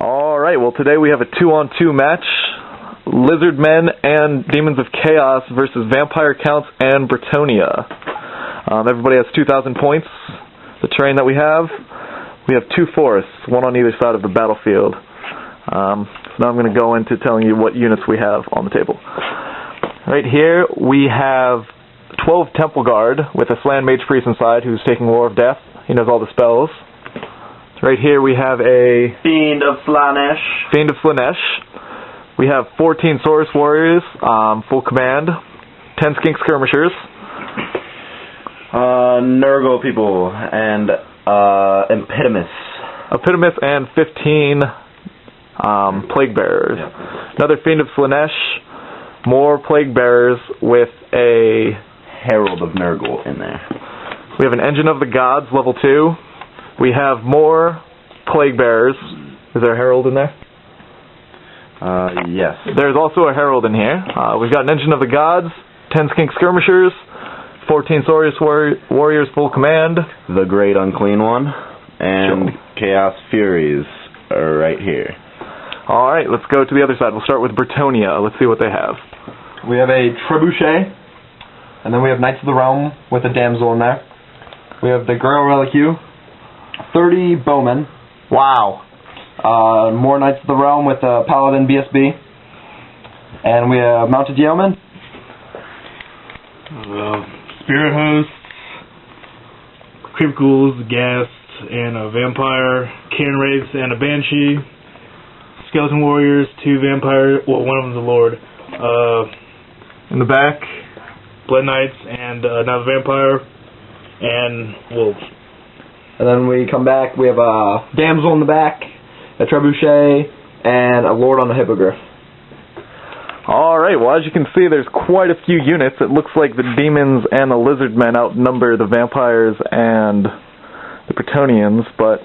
Alright, well today we have a 2-on-2 match. Lizardmen and Demons of Chaos versus Vampire Counts and Bretonnia. Everybody has 2,000 points. The terrain that we have 2 forests, one on either side of the battlefield. So now I'm going to go into telling you what units we have on the table. Right here we have 12 Temple Guard with a Slan Mage Priest inside who's taking War of Death. He knows all the spells. Right here we have a Fiend of Slaanesh. We have 14 Saurus Warriors, full command, 10 Skink Skirmishers, Nurgle people, and Epitomus, and 15 Plague Bearers. Yeah. Another Fiend of Slaanesh, more Plague Bearers with a Herald of Nurgle in there. We have an Engine of the Gods, level 2. We have more Plague Bearers. Is there a Herald in there? Yes. There's also a Herald in here. We've got an Engine of the Gods, 10 Skink Skirmishers, 14 Saurus Warriors full command. The Great Unclean One, and Chaos Furies are right here. Alright, let's go to the other side. We'll start with Bretonnia. Let's see what they have. We have a Trebuchet, and then we have Knights of the Realm with a Damsel in there. We have the Grail Reliqueue, 30 Bowmen. Wow. More Knights of the Realm with a Paladin BSB. And we have Mounted Yeoman. Spirit Hosts, Crypt Ghouls, Ghasts, and a Vampire, Cairn Wraiths, and a Banshee, Skeleton Warriors, 2 Vampire, well, one of them's a Lord, in the back, Blood Knights, and another Vampire, and Wolves. And then we come back, we have a Damsel in the back, a Trebuchet, and a Lord on the Hippogriff. Alright, well as you can see there's quite a few units. It looks like the Demons and the Lizardmen outnumber the Vampires and the Bretonnians, but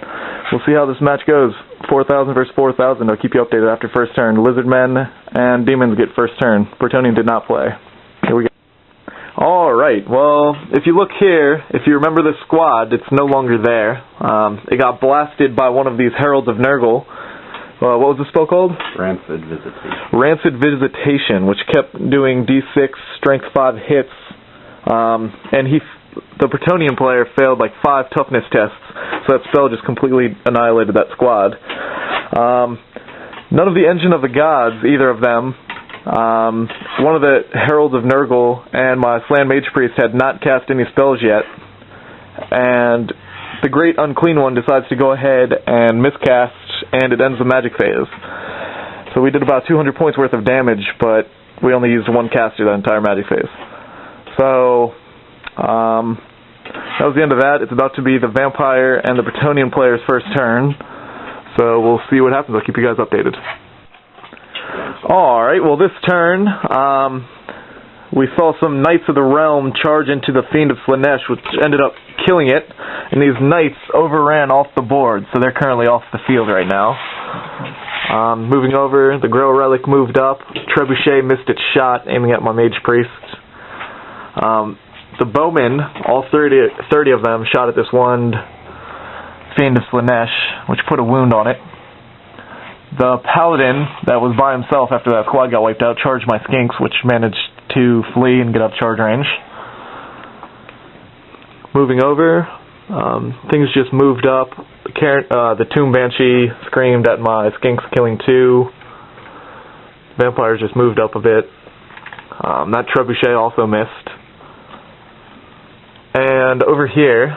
we'll see how this match goes. 4,000 versus 4,000. I'll keep you updated after first turn. Lizardmen and Demons get first turn. Bretonnian did not play. Here we go. Alright, well, if you look here, if you remember the squad, it's no longer there. It got blasted by one of these Heralds of Nurgle. What was the spell called? Rancid Visitation. Rancid Visitation, which kept doing D6, Strength 5 hits, and the Bretonnian player failed like 5 toughness tests, so that spell just completely annihilated that squad. None of the Engine of the Gods, either of them, one of the Heralds of Nurgle and my Slan Mage Priest had not cast any spells yet, and the Great Unclean One decides to go ahead and miscast, and it ends the magic phase. So we did about 200 points worth of damage, but we only used 1 caster that entire magic phase. So that was the end of that. It's about to be the Vampire and the Bretonnian player's first turn, so we'll see what happens. I'll keep you guys updated. Alright, well this turn, we saw some Knights of the Realm charge into the Fiend of Slaanesh, which ended up killing it, and these Knights overran off the board, so they're currently off the field right now. Moving over, the Grail Relic moved up, Trebuchet missed its shot, aiming at my Mage Priest. The Bowmen, all 30 of them, shot at this one Fiend of Slaanesh, which put a wound on it. The Paladin, that was by himself after that squad got wiped out, charged my Skinks, which managed to flee and get up charge range. Moving over, things just moved up. The Tomb Banshee screamed at my Skinks, killing 2. Vampires just moved up a bit. That Trebuchet also missed. And over here,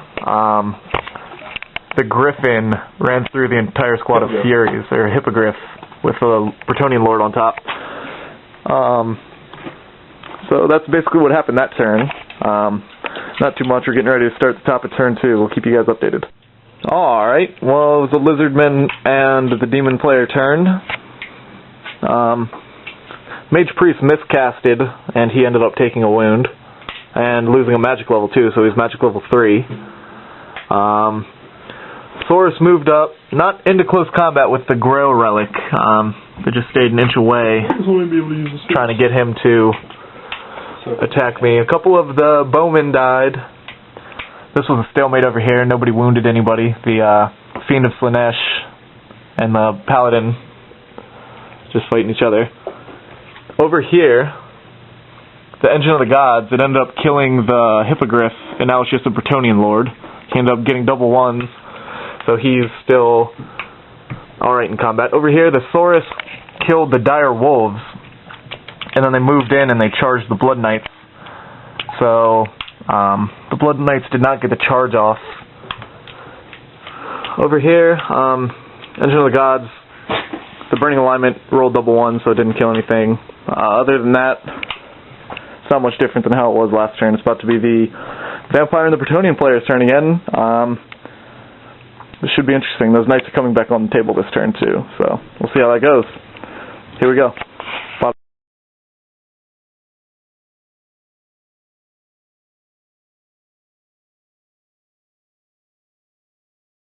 the Griffin ran through the entire squad of Furies, or Hippogriff, with the Bretonnian Lord on top. So that's basically what happened that turn. Not too much. We're getting ready to start the top of turn 2. We'll keep you guys updated. Alright, well, it was the Lizardmen and the Demon player turn. Mage Priest miscasted, and he ended up taking a wound, and losing a magic level 2, so he's magic level 3. Saurus moved up, not into close combat with the Grail Relic. They just stayed an inch away, trying to get him to attack me. A couple of the Bowmen died. This was a stalemate over here. Nobody wounded anybody. The Fiend of Slaanesh and the Paladin just fighting each other. Over here, the Engine of the Gods, it ended up killing the Hippogriff, and now it's just a Bretonnian Lord. He ended up getting double ones, so he's still alright in combat. Over here, the Saurus killed the Dire Wolves, and then they moved in and they charged the Blood Knights. So, the Blood Knights did not get the charge off. Over here, Engine of the Gods, the Burning Alignment rolled double ones, so it didn't kill anything. Other than that, it's not much different than how it was last turn. It's about to be the Vampire and the Bretonnian player's turn again. This should be interesting. Those knights are coming back on the table this turn too, so we'll see how that goes. Here we go.